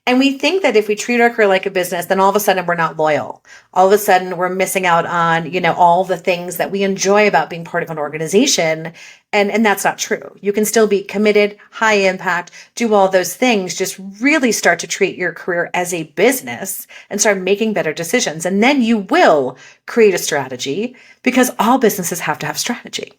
And we think that if we treat our career like a business, then all of a sudden we're not loyal. All of a sudden we're missing out on, all the things that we enjoy about being part of an organization. And that's not true. You can still be committed, high impact, do all those things. Just really start to treat your career as a business and start making better decisions. And then you will create a strategy, because all businesses have to have strategy,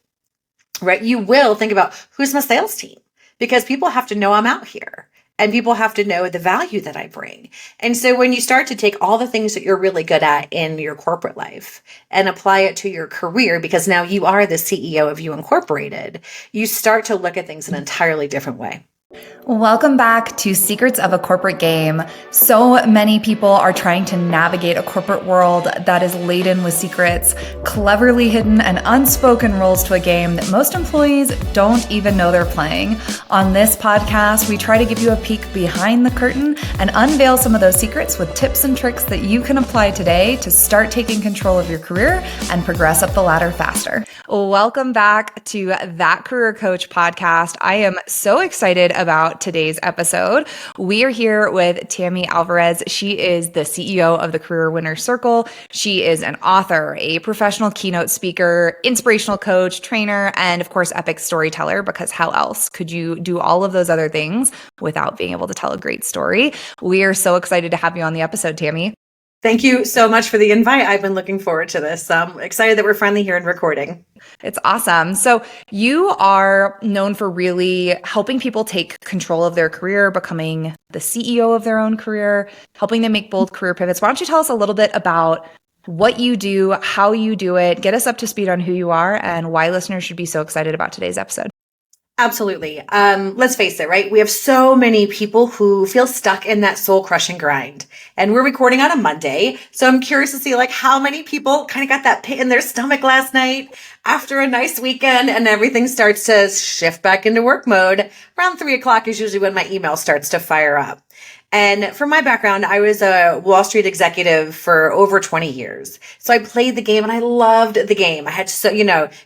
right? You will think about, who's my sales team? Because people have to know I'm out here. And people have to know the value that I bring. And so when you start to take all the things that you're really good at in your corporate life and apply it to your career, because now you are the CEO of You Incorporated, you start to look at things in an entirely different way. Welcome back to Secrets of a Corporate Game. So many people are trying to navigate a corporate world that is laden with secrets, cleverly hidden and unspoken rules to a game that most employees don't even know they're playing. On this podcast, we try to give you a peek behind the curtain and unveil some of those secrets with tips and tricks that you can apply today to start taking control of your career and progress up the ladder faster. Welcome back to That Career Coach podcast. I am so excited about today's episode. We are here with Tammy Alvarez. She is the CEO of the Career Winner Circle. She is an author, a professional keynote speaker, inspirational coach, trainer, and of course, epic storyteller, because how else could you do all of those other things without being able to tell a great story? We are so excited to have you on the episode, Tammy. Thank you so much for the invite. I've been looking forward to this. I'm excited that we're finally here and recording. It's awesome. So you are known for really helping people take control of their career, becoming the CEO of their own career, helping them make bold career pivots. Why don't you tell us a little bit about what you do, how you do it, get us up to speed on who you are, and why listeners should be so excited about today's episode? Absolutely. Let's face it, right? We have so many people who feel stuck in that soul crushing grind, and we're recording on a Monday. So I'm curious to see how many people kind of got that pit in their stomach last night after a nice weekend, and everything starts to shift back into work mode. Around 3:00 is usually when my email starts to fire up. And from my background, I was a Wall Street executive for over 20 years. So I played the game and I loved the game. I had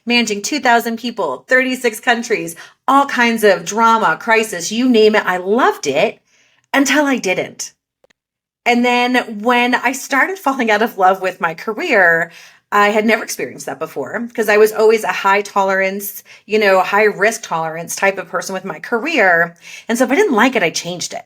managing 2,000 people, 36 countries, all kinds of drama, crisis, you name it. I loved it until I didn't. And then when I started falling out of love with my career, I had never experienced that before, because I was always a high tolerance, high risk tolerance type of person with my career. And so if I didn't like it, I changed it.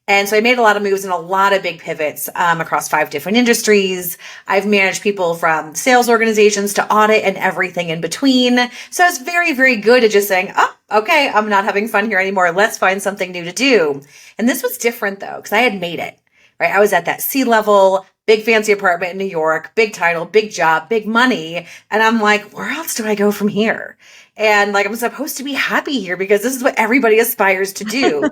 And so I made a lot of moves and a lot of big pivots across 5 different industries. I've managed people from sales organizations to audit and everything in between. So I was very, very good at just saying, oh, okay, I'm not having fun here anymore. Let's find something new to do. And this was different though, because I had made it, right? I was at that C-level, big fancy apartment in New York, big title, big job, big money. And I'm like, where else do I go from here? And I'm supposed to be happy here because this is what everybody aspires to do.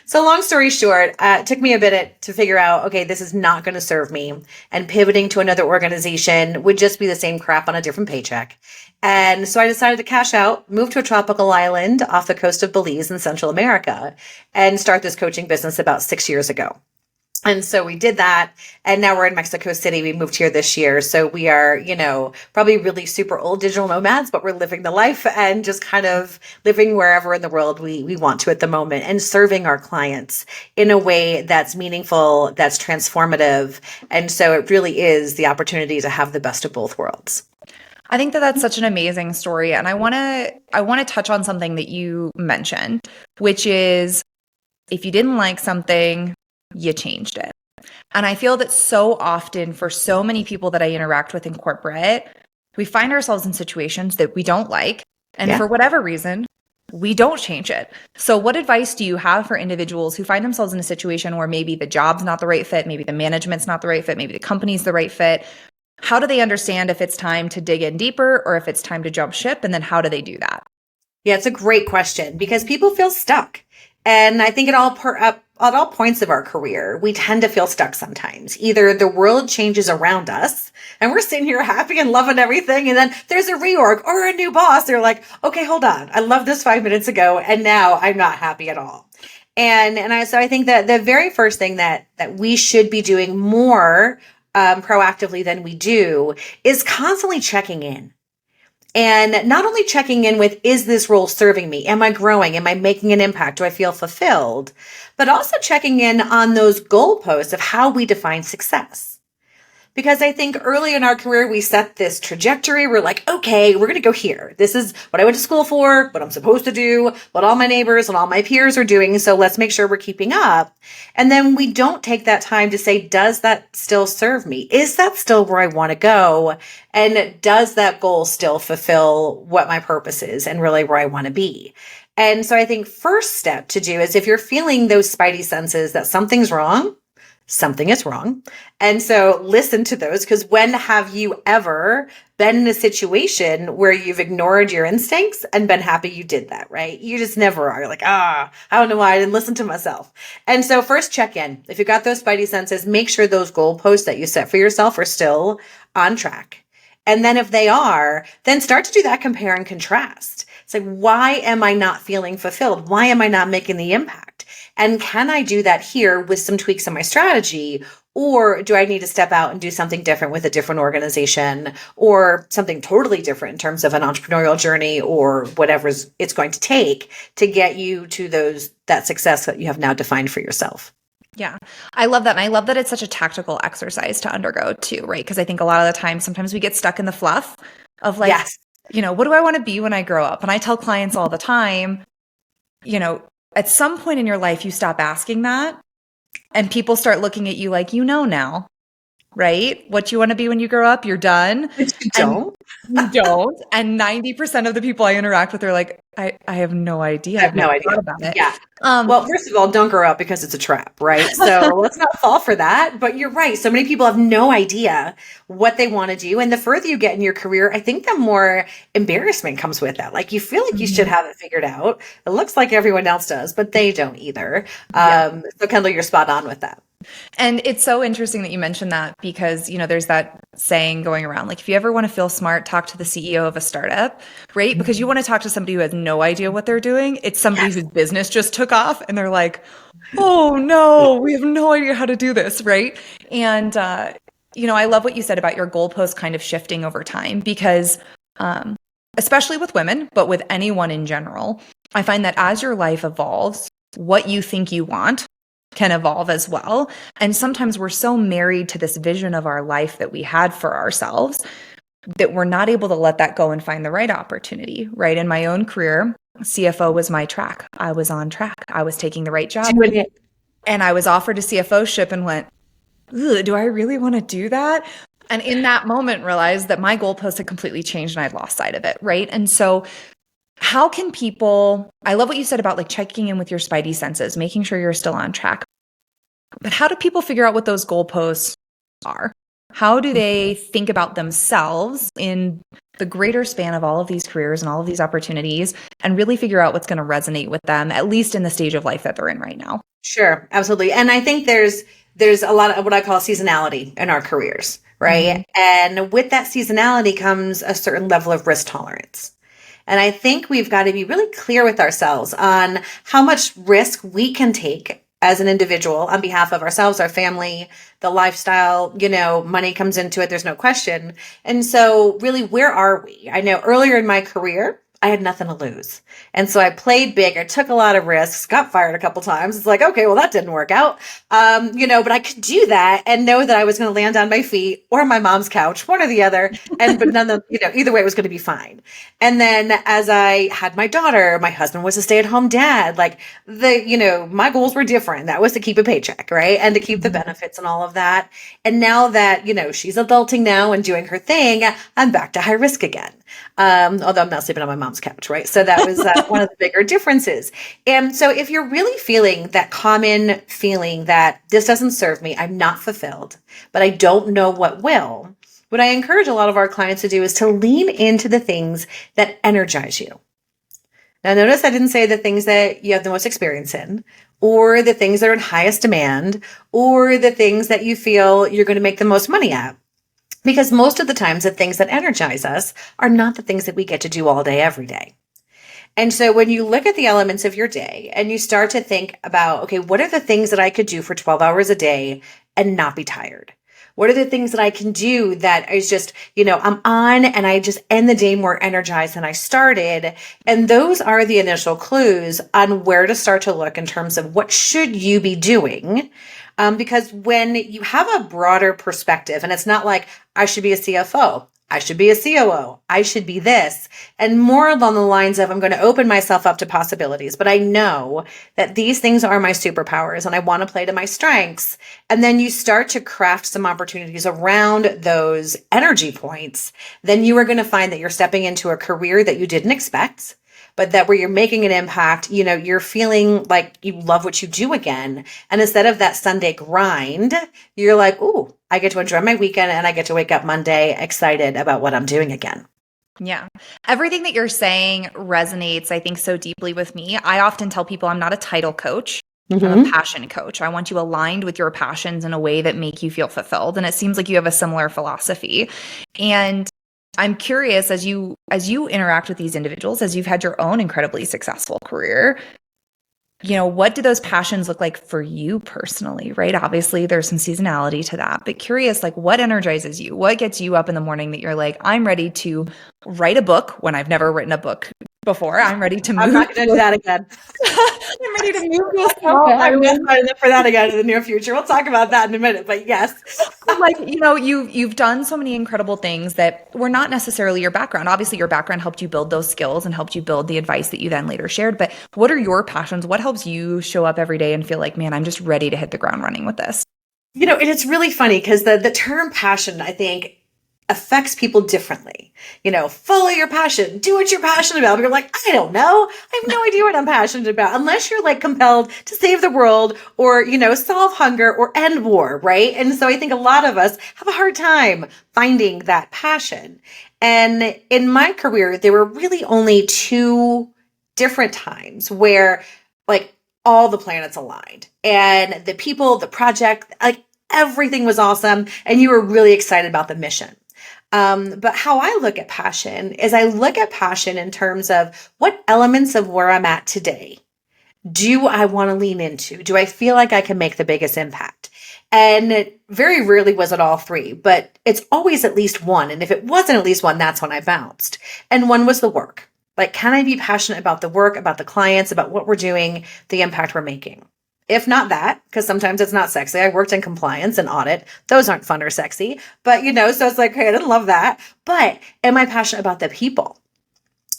So long story short, it took me a bit to figure out, okay, this is not going to serve me. And pivoting to another organization would just be the same crap on a different paycheck. And so I decided to cash out, move to a tropical island off the coast of Belize in Central America, and start this coaching business about 6 years ago. And so we did that. And now we're in Mexico City. We moved here this year. So we are, probably really super old digital nomads, but we're living the life and just kind of living wherever in the world we want to at the moment, and serving our clients in a way that's meaningful, that's transformative. And so it really is the opportunity to have the best of both worlds. I think that that's such an amazing story. And I want to touch on something that you mentioned, which is if you didn't like something, you changed it. And I feel that so often for so many people that I interact with in corporate, we find ourselves in situations that we don't like. And for whatever reason, we don't change it. So what advice do you have for individuals who find themselves in a situation where maybe the job's not the right fit, maybe the management's not the right fit, maybe the company's the right fit? How do they understand if it's time to dig in deeper or if it's time to jump ship? And then how do they do that? Yeah, it's a great question, because people feel stuck. And I think at all points of our career, we tend to feel stuck sometimes. Either the world changes around us and we're sitting here happy and loving everything, and then there's a reorg or a new boss. They're like, okay, hold on. I loved this 5 minutes ago, and now I'm not happy at all. So I think that the very first thing that we should be doing more proactively than we do is constantly checking in. And not only checking in with, is this role serving me? Am I growing? Am I making an impact? Do I feel fulfilled? But also checking in on those goalposts of how we define success. Because I think early in our career, we set this trajectory. We're like, okay, we're going to go here. This is what I went to school for, what I'm supposed to do, what all my neighbors and all my peers are doing. So let's make sure we're keeping up. And then we don't take that time to say, does that still serve me? Is that still where I want to go? And does that goal still fulfill what my purpose is and really where I want to be? And so I think first step to do is if you're feeling those spidey senses that something's wrong, something is wrong. And so listen to those, because when have you ever been in a situation where you've ignored your instincts and been happy you did that, right? You just never are. You're like, I don't know why I didn't listen to myself. And so first check in. If you got those spidey senses, make sure those goalposts that you set for yourself are still on track. And then if they are, then start to do that compare and contrast. It's like, why am I not feeling fulfilled? Why am I not making the impact? And can I do that here with some tweaks in my strategy? Or do I need to step out and do something different with a different organization or something totally different in terms of an entrepreneurial journey or whatever it's going to take to get you to that success that you have now defined for yourself? Yeah, I love that. And I love that it's such a tactical exercise to undergo too, right? Because I think a lot of the time, sometimes we get stuck in the fluff of like, Yes. What do I want to be when I grow up? And I tell clients all the time, at some point in your life, you stop asking that and people start looking at you like, now, right? What you want to be when you grow up, you're done. But you don't. You don't. And 90% of the people I interact with are like, I have no idea. I have no idea about it. Yeah. Well, first of all, don't grow up because it's a trap, right? So let's not fall for that. But you're right. So many people have no idea what they want to do. And the further you get in your career, I think the more embarrassment comes with that. Like you feel like you should have it figured out. It looks like everyone else does, but they don't either. So Kendall, you're spot on with that. And it's so interesting that you mentioned that because, there's that saying going around, like, if you ever want to feel smart, talk to the CEO of a startup, right? Because you want to talk to somebody who has no idea what they're doing. It's somebody whose business just took off and they're like, oh no, we have no idea how to do this, right? And, I love what you said about your goalpost kind of shifting over time because, especially with women, but with anyone in general, I find that as your life evolves, what you think you want can evolve as well. And sometimes we're so married to this vision of our life that we had for ourselves that we're not able to let that go and find the right opportunity, right? In my own career, CFO was my track. I was on track. I was taking the right job. And I was offered a CFO ship and went, do I really want to do that? And in that moment realized that my goalposts had completely changed and I'd lost sight of it, right? And so how can people, I love what you said about like checking in with your spidey senses, making sure you're still on track. But how do people figure out what those goalposts are? How do they think about themselves in the greater span of all of these careers and all of these opportunities and really figure out what's going to resonate with them, at least in the stage of life that they're in right now? Sure, absolutely. And I think there's a lot of what I call seasonality in our careers, right? And with that seasonality comes a certain level of risk tolerance. And I think we've got to be really clear with ourselves on how much risk we can take as an individual on behalf of ourselves, our family, the lifestyle, money comes into it. There's no question. And so really, where are we? I know earlier in my career, I had nothing to lose. And so I played big. I took a lot of risks, got fired a couple times. It's like, okay, well, that didn't work out. But I could do that and know that I was going to land on my feet or my mom's couch, one or the other. But either way, it was going to be fine. And then as I had my daughter, my husband was a stay-at-home dad. Like my goals were different. That was to keep a paycheck, right? And to keep the benefits and all of that. And now that, she's adulting now and doing her thing, I'm back to high risk again. Although I'm not sleeping on my mom's couch, right? So that was one of the bigger differences. And so if you're really feeling that common feeling that this doesn't serve me, I'm not fulfilled, but I don't know what will, what I encourage a lot of our clients to do is to lean into the things that energize you. Now, notice I didn't say the things that you have the most experience in, or the things that are in highest demand, or the things that you feel you're going to make the most money at. Because most of the times, the things that energize us are not the things that we get to do all day, every day. And so when you look at the elements of your day and you start to think about, okay, what are the things that I could do for 12 hours a day and not be tired? What are the things that I can do that is just, I'm on and I just end the day more energized than I started. And those are the initial clues on where to start to look in terms of what should you be doing. Because when you have a broader perspective, and it's not like I should be a CFO, I should be a COO, I should be this, and more along the lines of I'm going to open myself up to possibilities, but I know that these things are my superpowers and I want to play to my strengths. And then you start to craft some opportunities around those energy points. Then you are going to find that you're stepping into a career that you didn't expect, but that where you're making an impact, you're feeling like you love what you do again. And instead of that Sunday grind, you're like, ooh, I get to enjoy my weekend and I get to wake up Monday excited about what I'm doing again. Yeah. Everything that you're saying resonates, I think, so deeply with me. I often tell people I'm not a title coach. I'm a passion coach. I want you aligned with your passions in a way that make you feel fulfilled. And it seems like you have a similar philosophy. And I'm curious, as you interact with these individuals, as you've had your own incredibly successful career, what do those passions look like for you personally, right? Obviously, there's some seasonality to that, but curious, like what energizes you? What gets you up in the morning that you're like, I'm ready to write a book when I've never written a book before. I'm ready to move. I'm not going to do that again. I'm ready to move to a small I'm island. not signing up for that again in the near future. We'll talk about that in a minute, but yes. Like, you've done so many incredible things that were not necessarily your background. Obviously, your background helped you build those skills and helped you build the advice that you then later shared. But what are your passions? What helps you show up every day and feel like, man, I'm just ready to hit the ground running with this? And it's really funny because the term passion, I think, affects people differently. Follow your passion, do what you're passionate about. But you're like, I don't know. I have no idea what I'm passionate about unless you're like compelled to save the world or, solve hunger or end war. Right. And so I think a lot of us have a hard time finding that passion. And in my career, there were really only two different times where like all the planets aligned and the people, the project, like everything was awesome. And you were really excited about the mission. But how I look at passion is I look at passion in terms of what elements of where I'm at today do I want to lean into? Do I feel like I can make the biggest impact? And very rarely was it all three, but it's always at least one. And if it wasn't at least one, that's when I bounced. And one was the work. Like, can I be passionate about the work, about the clients, about what we're doing, the impact we're making? If not that, because sometimes it's not sexy. I worked in compliance and audit. Those aren't fun or sexy. But, so it's like, hey, I didn't love that. But am I passionate about the people,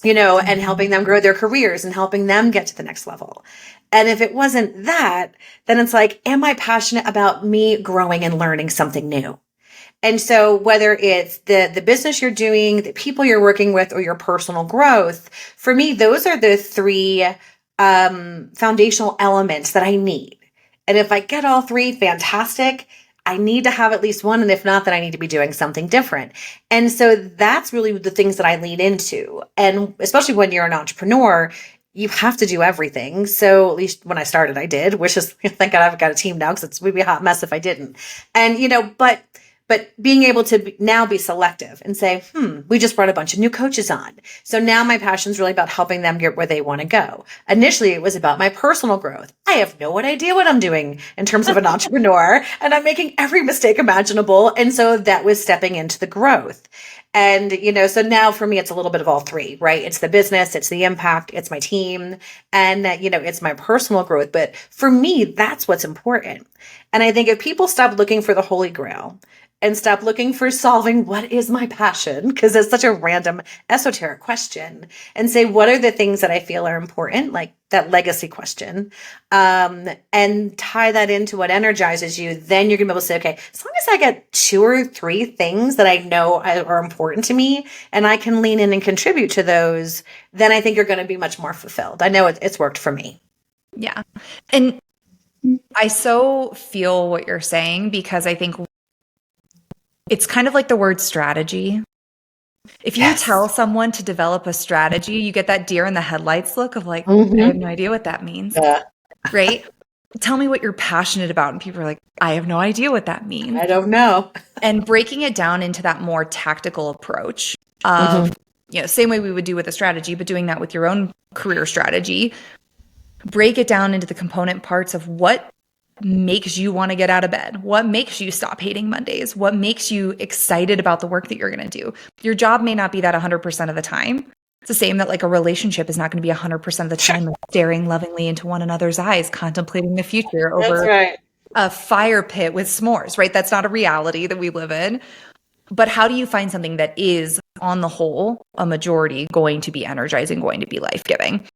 and helping them grow their careers and helping them get to the next level? And if it wasn't that, then it's like, am I passionate about me growing and learning something new? And so whether it's the business you're doing, the people you're working with, or your personal growth, for me, those are the three foundational elements that I need. And if I get all three, fantastic. I need to have at least one. And if not, then I need to be doing something different. And so that's really the things that I lean into. And especially when you're an entrepreneur, you have to do everything. So at least when I started, I did, which is, thank God I've got a team now because we'd be a hot mess if I didn't. And, but being able to now be selective and say, we just brought a bunch of new coaches on. So now my passion is really about helping them get where they want to go. Initially, it was about my personal growth. I have no idea what I'm doing in terms of an entrepreneur, and I'm making every mistake imaginable. And so that was stepping into the growth. And, so now for me, it's a little bit of all three, right? It's the business, it's the impact, it's my team, and, it's my personal growth. But for me, that's what's important. And I think if people stop looking for the Holy Grail and stop looking for solving what is my passion, because it's such a random esoteric question, and say, what are the things that I feel are important, like that legacy question, and tie that into what energizes you, then you're gonna be able to say, okay, as long as I get 2 or 3 things that I know are important to me and I can lean in and contribute to those, then I think you're going to be much more fulfilled. I know it's worked for me. Yeah. And I so feel what you're saying, because I think it's kind of like the word strategy. If you tell someone to develop a strategy, you get that deer in the headlights look of like, I have no idea what that means. Right? Tell me what you're passionate about. And people are like, I have no idea what that means. I don't know. And breaking it down into that more tactical approach of, same way we would do with a strategy, but doing that with your own career strategy, break it down into the component parts of what makes you want to get out of bed? What makes you stop hating Mondays? What makes you excited about the work that you're going to do? Your job may not be that 100% of the time. It's the same that like a relationship is not going to be 100% of the time, like staring lovingly into one another's eyes, contemplating the future over a fire pit with s'mores, right? That's not a reality that we live in. But how do you find something that is, on the whole, a majority going to be energizing, going to be life-giving?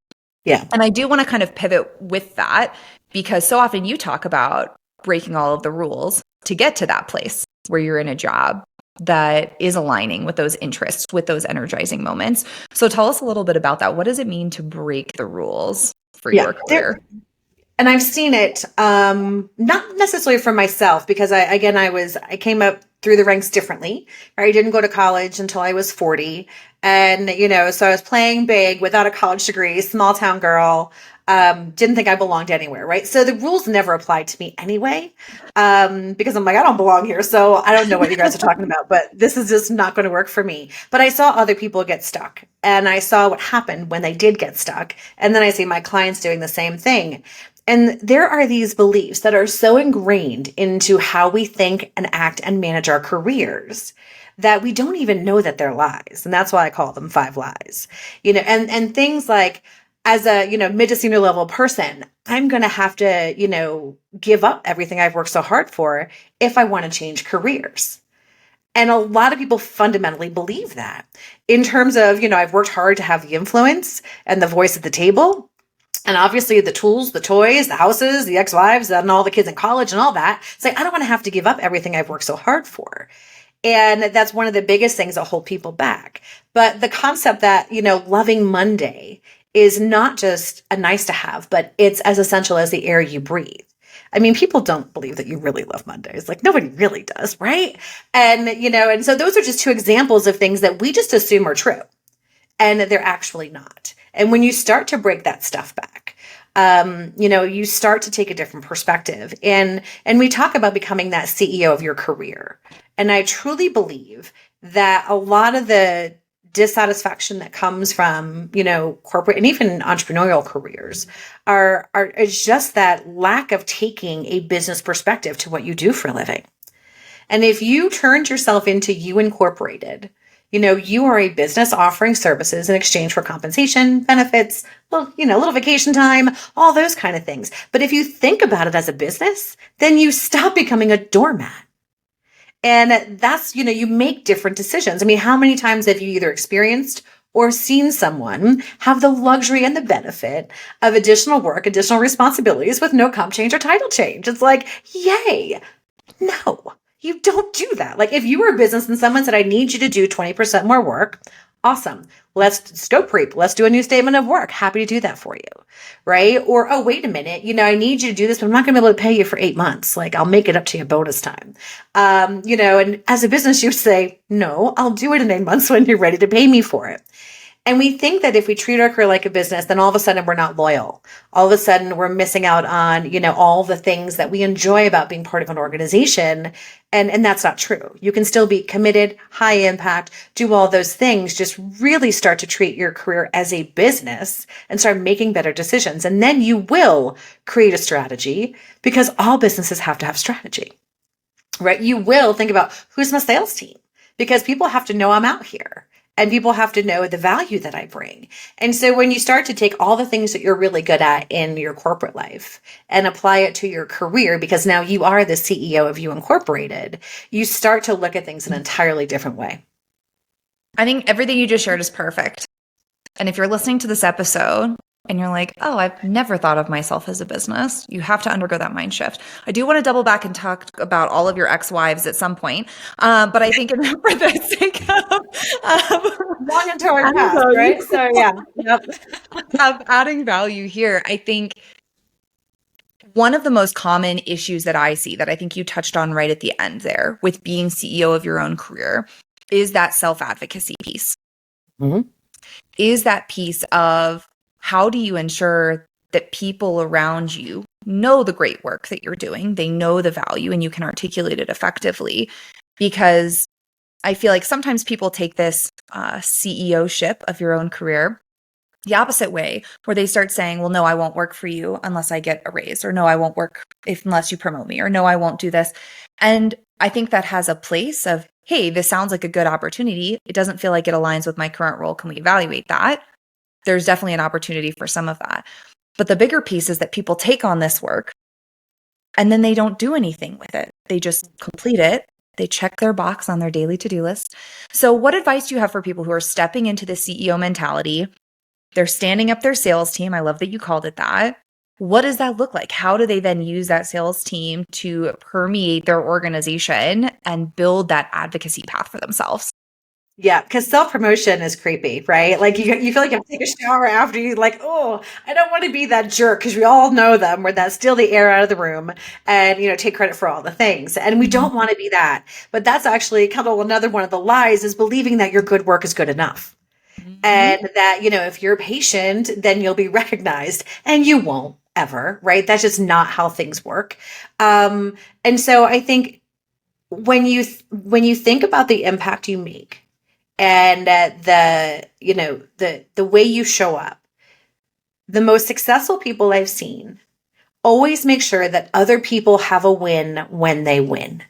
Yeah. And I do want to kind of pivot with that, because so often you talk about breaking all of the rules to get to that place where you're in a job that is aligning with those interests, with those energizing moments. So tell us a little bit about that. What does it mean to break the rules for your career? And I've seen it, not necessarily for myself, because I came up through the ranks differently. Right? I didn't go to college until I was 40. And, so I was playing big without a college degree, small town girl, didn't think I belonged anywhere. Right. So the rules never applied to me anyway, because I'm like, I don't belong here. So I don't know what you guys are talking about, but this is just not going to work for me. But I saw other people get stuck, and I saw what happened when they did get stuck. And then I see my clients doing the same thing. And there are these beliefs that are so ingrained into how we think and act and manage our careers that we don't even know that they're lies. And that's why I call them 5 lies. And things like, as a, mid to senior level person, I'm going to have to, give up everything I've worked so hard for if I want to change careers. And a lot of people fundamentally believe that, in terms of, I've worked hard to have the influence and the voice at the table. And obviously the tools, the toys, the houses, the ex-wives, and all the kids in college and all that. It's like, I don't want to have to give up everything I've worked so hard for. And that's one of the biggest things that hold people back. But the concept that, loving Monday is not just a nice to have, but it's as essential as the air you breathe. I mean, people don't believe that you really love Mondays. Like, nobody really does, right? And, and so those are just 2 examples of things that we just assume are true, and they're actually not. And when you start to break that stuff back, you start to take a different perspective. And we talk about becoming that CEO of your career. And I truly believe that a lot of the dissatisfaction that comes from, corporate and even entrepreneurial careers is just that lack of taking a business perspective to what you do for a living. And if you turned yourself into You Incorporated, you are a business offering services in exchange for compensation, benefits, well, little vacation time, all those kind of things. But if you think about it as a business, then you stop becoming a doormat. And that's, you make different decisions. I mean, how many times have you either experienced or seen someone have the luxury and the benefit of additional work, additional responsibilities with no comp change or title change? It's like, yay. No. You don't do that. Like, if you were a business and someone said, I need you to do 20% more work, awesome. Let's scope creep. Let's do a new statement of work. Happy to do that for you. Right? Or, oh, wait a minute. I need you to do this, but I'm not going to be able to pay you for 8 months. Like, I'll make it up to you bonus time. And as a business, you say, no, I'll do it in 8 months when you're ready to pay me for it. And we think that if we treat our career like a business, then all of a sudden we're not loyal. All of a sudden we're missing out on, all the things that we enjoy about being part of an organization. And that's not true. You can still be committed, high impact, do all those things. Just really start to treat your career as a business and start making better decisions. And then you will create a strategy, because all businesses have to have strategy, right? You will think about, who's my sales team? Because people have to know I'm out here. And people have to know the value that I bring. And so when you start to take all the things that you're really good at in your corporate life and apply it to your career, because now you are the CEO of You Incorporated, you start to look at things in an entirely different way. I think everything you just shared is perfect. And if you're listening to this episode and you're like, oh, I've never thought of myself as a business, you have to undergo that mind shift. I do want to double back and talk about all of your ex-wives at some point. But I think for the sake of long into our past, right? So yeah, yep. Of adding value here, I think one of the most common issues that I see, that I think you touched on right at the end there with being CEO of your own career, is that self-advocacy piece. Mm-hmm. Is that piece of, how do you ensure that people around you know the great work that you're doing, they know the value, and you can articulate it effectively? Because I feel like sometimes people take this CEO-ship of your own career the opposite way, where they start saying, well, no, I won't work for you unless I get a raise, or no, I won't work unless you promote me, or no, I won't do this. And I think that has a place of, hey, this sounds like a good opportunity. It doesn't feel like it aligns with my current role. Can we evaluate that? There's definitely an opportunity for some of that. But the bigger piece is that people take on this work and then they don't do anything with it. They just complete it. They check their box on their daily to-do list. So what advice do you have for people who are stepping into the CEO mentality? They're standing up their sales team. I love that you called it that. What does that look like? How do they then use that sales team to permeate their organization and build that advocacy path for themselves? Yeah, because self-promotion is creepy, right? Like you feel like you have to take a shower after you like, oh, I don't want to be that jerk because we all know them where that steal the air out of the room and take credit for all the things. And we don't want to be that. But that's actually kind of another one of the lies is believing that your good work is good enough. And that, if you're patient, then you'll be recognized and you won't ever, right? That's just not how things work. And so I think when you think about the impact you make, and the way you show up, the most successful people I've seen always make sure that other people have a win when they win.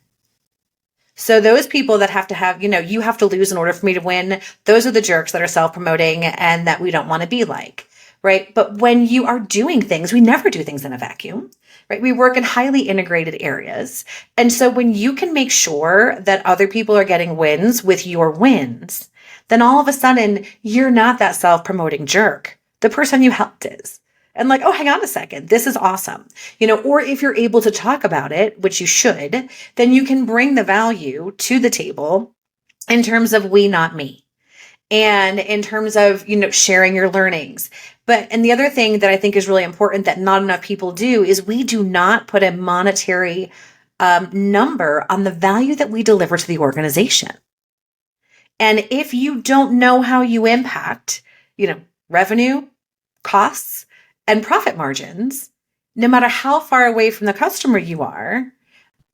So those people that have to have, you have to lose in order for me to win, those are the jerks that are self-promoting and that we don't want to be like, right? But when you are doing things, we never do things in a vacuum, right? We work in highly integrated areas. And so when you can make sure that other people are getting wins with your wins, then all of a sudden you're not that self-promoting jerk. The person you helped is. And like, oh, hang on a second, this is awesome. Or if you're able to talk about it, which you should, then you can bring the value to the table in terms of we, not me. And in terms of, sharing your learnings. And the other thing that I think is really important that not enough people do is we do not put a monetary number on the value that we deliver to the organization. And if you don't know how you impact, revenue, costs, and profit margins, no matter how far away from the customer you are,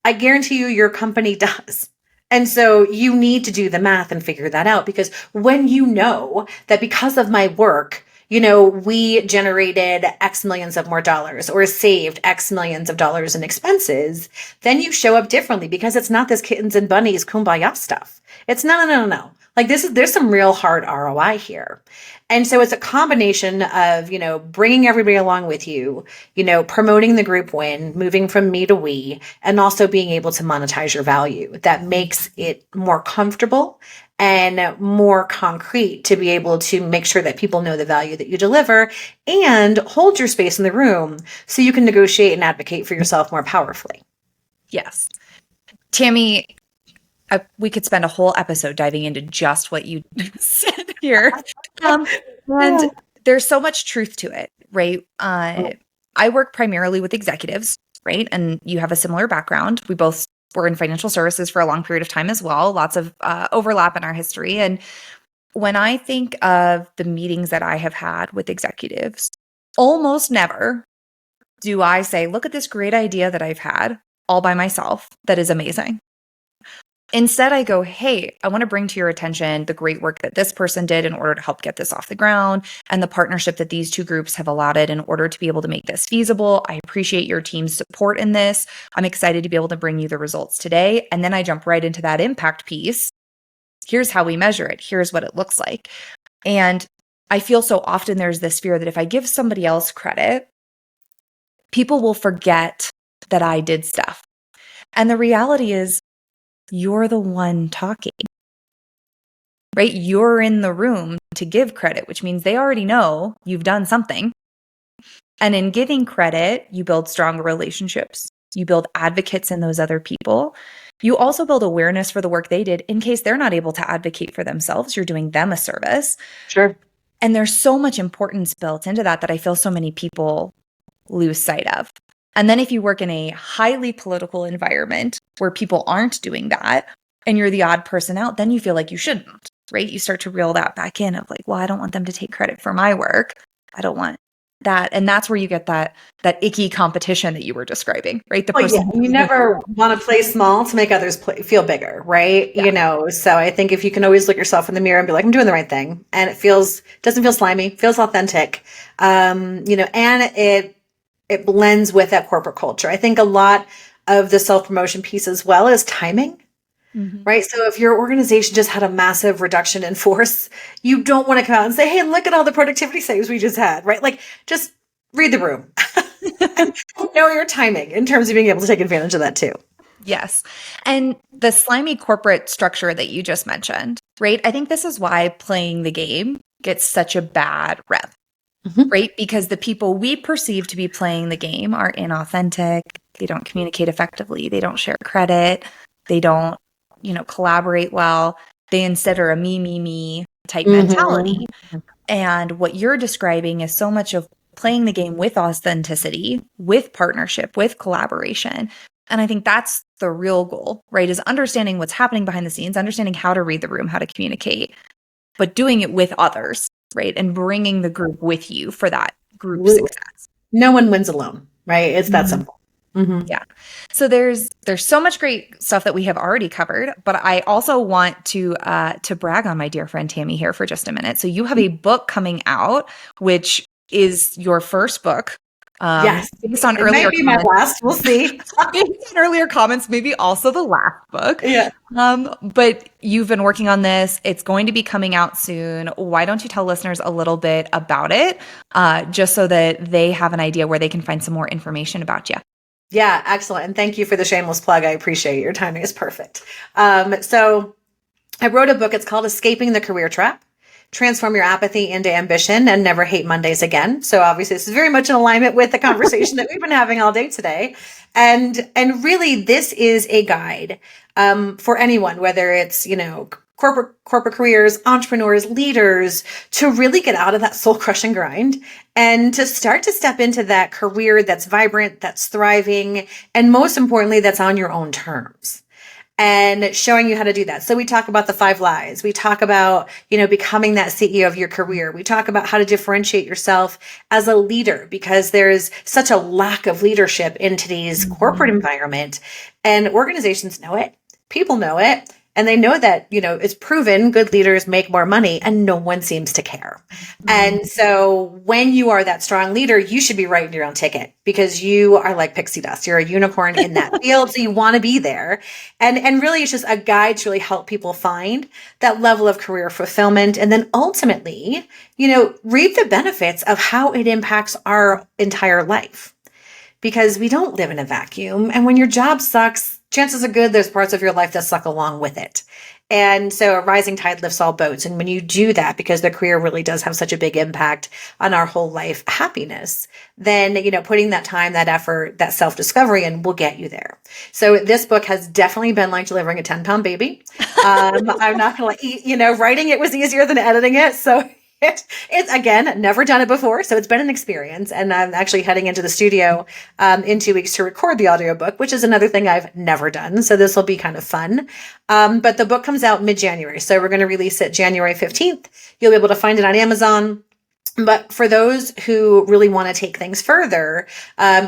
I guarantee you your company does. And so you need to do the math and figure that out, because when you know that because of my work, we generated X millions of more dollars or saved X millions of dollars in expenses, then you show up differently because it's not this kittens and bunnies kumbaya stuff. It's no. Like there's some real hard ROI here. And so it's a combination of, bringing everybody along with you, promoting the group win, moving from me to we, and also being able to monetize your value. That makes it more comfortable and more concrete to be able to make sure that people know the value that you deliver and hold your space in the room so you can negotiate and advocate for yourself more powerfully. Yes. Tammy, we could spend a whole episode diving into just what you said here. And there's so much truth to it, right? I work primarily with executives, right? And you have a similar background. We both were in financial services for a long period of time as well. Lots of overlap in our history. And when I think of the meetings that I have had with executives, almost never do I say, look at this great idea that I've had all by myself that is amazing. Instead, I go, hey, I want to bring to your attention the great work that this person did in order to help get this off the ground and the partnership that these two groups have allotted in order to be able to make this feasible. I appreciate your team's support in this. I'm excited to be able to bring you the results today. And then I jump right into that impact piece. Here's how we measure it. Here's what it looks like. And I feel so often there's this fear that if I give somebody else credit, people will forget that I did stuff. And the reality is, you're the one talking, right? You're in the room to give credit, which means they already know you've done something. And in giving credit, you build stronger relationships. You build advocates in those other people. You also build awareness for the work they did in case they're not able to advocate for themselves. You're doing them a service. Sure. And there's so much importance built into that I feel so many people lose sight of. And then if you work in a highly political environment where people aren't doing that and you're the odd person out, then you feel like you shouldn't, right? You start to reel that back in of like, well, I don't want them to take credit for my work. I don't want And that's where you get that icky competition that you were describing, right? The Well, yeah, person you never want to play small to make others feel bigger, right? Yeah. So I think if you can always look yourself in the mirror and be like, I'm doing the right thing, and doesn't feel slimy, feels authentic, and it blends with that corporate culture. I think a lot of the self-promotion piece as well is timing. Mhm. Right. So if your organization just had a massive reduction in force, you don't want to come out and say, hey, look at all the productivity saves we just had, right? Like just read the room and know your timing in terms of being able to take advantage of that too. Yes. And the slimy corporate structure that you just mentioned, right? I think this is why playing the game gets such a bad rep, Mhm. right? Because the people we perceive to be playing the game are inauthentic. They don't communicate effectively. They don't share credit. They don't, collaborate well. They instead are a me type Mhm. mentality. And what you're describing is so much of playing the game with authenticity, with partnership, with collaboration. And I think that's the real goal, right? Is understanding what's happening behind the scenes, understanding how to read the room, how to communicate, but doing it with others, right? And bringing the group with you for that group Absolutely. success. No one wins alone, right? It's that Mhm. simple. Mhm. Yeah. So there's so much great stuff that we have already covered, but I also want to brag on my dear friend Tammy here for just a minute. So you have a book coming out, which is your first book, Yes. based on It might earlier be my comments. last. We'll see. Based on earlier comments, maybe also the last book. Yeah. But you've been working on this. It's going to be coming out soon. Why don't you tell listeners a little bit about it, just so that they have an idea where they can find some more information about you? Yeah, excellent. And thank you for the shameless plug. I appreciate it. Your timing is perfect. So I wrote a book. It's called Escaping the Career Trap. Transform your apathy into ambition and never hate Mondays again. So obviously this is very much in alignment with the conversation that we've been having all day today. And really this is a guide for anyone, whether it's, corporate careers, entrepreneurs, leaders, to really get out of that soul crushing grind and to start to step into that career that's vibrant, that's thriving, and most importantly, that's on your own terms and showing you how to do that. So we talk about the 5 lies. We talk about, becoming that CEO of your career. We talk about how to differentiate yourself as a leader because there's such a lack of leadership in today's corporate environment and organizations know it. People know it. And they know that, it's proven good leaders make more money and no one seems to care. And so when you are that strong leader, you should be writing your own ticket because you are like pixie dust. You're a unicorn in that field. So you want to be there. And really it's just a guide to really help people find that level of career fulfillment. And then ultimately, reap the benefits of how it impacts our entire life because we don't live in a vacuum. And when your job sucks, chances are good there's parts of your life that suck along with it. And so a rising tide lifts all boats. And when you do that, because the career really does have such a big impact on our whole life happiness, then, putting that time, that effort, that self-discovery in will get you there. So this book has definitely been like delivering a 10-pound baby. I'm not going to writing it was easier than editing it. So it's again, never done it before. So it's been an experience. And I'm actually heading into the studio in 2 weeks to record the audiobook, which is another thing I've never done. So this will be kind of fun. But the book comes out mid-January. So we're going to release it January 15th. You'll be able to find it on Amazon. But for those who really want to take things further,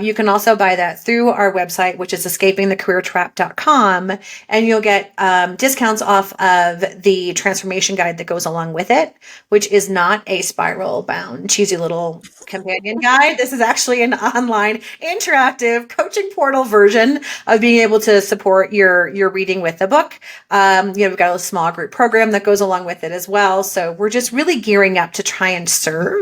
you can also buy that through our website, which is escapingthecareertrap.com, and you'll get discounts off of the transformation guide that goes along with it, which is not a spiral bound, cheesy little companion guide. This is actually an online interactive coaching portal version of being able to support your reading with the book. We've got a small group program that goes along with it as well. So we're just really gearing up to try and serve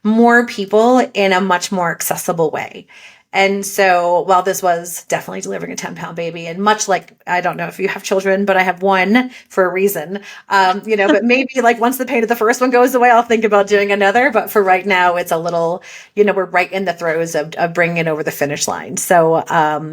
more people in a much more accessible way. And so while this was definitely delivering a 10-pound baby, and much like, I don't know if you have children, but I have one for a reason, but maybe like once the pain of the first one goes away, I'll think about doing another. But for right now, it's a little, we're right in the throes of bringing it over the finish line. So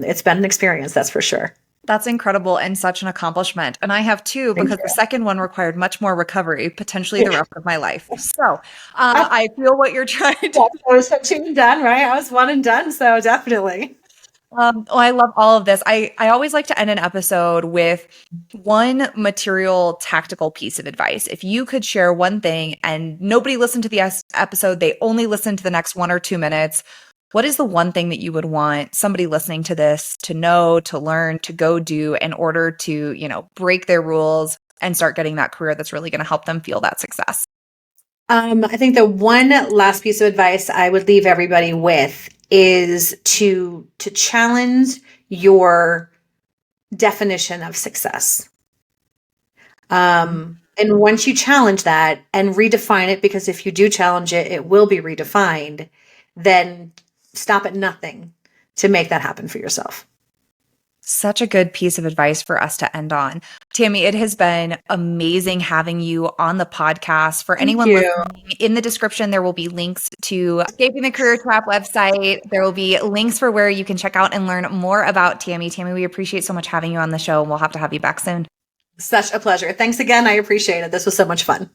it's been an experience, that's for sure. That's incredible and such an accomplishment. And I have two because the second one required much more recovery, potentially the rest of my life. So I feel what you're trying to do. I was 2 and done, right? I was 1 and done. So definitely. I love all of this. I always like to end an episode with one material tactical piece of advice. If you could share one thing and nobody listened to the episode, they only listened to the next 1 or 2 minutes, what is the one thing that you would want somebody listening to this to know, to learn, to go do in order to, break their rules and start getting that career that's really going to help them feel that success? I think the one last piece of advice I would leave everybody with is to challenge your definition of success. And once you challenge that and redefine it, because if you do challenge it, it will be redefined, then stop at nothing to make that happen for yourself. Such a good piece of advice for us to end on. Tammy, it has been amazing having you on the podcast. For Thank anyone you. listening, in the description, there will be links to Escaping the Career Trap website. There will be links for where you can check out and learn more about Tammy. Tammy, we appreciate so much having you on the show, and we'll have to have you back soon. Such a pleasure. Thanks again. I appreciate it. This was so much fun.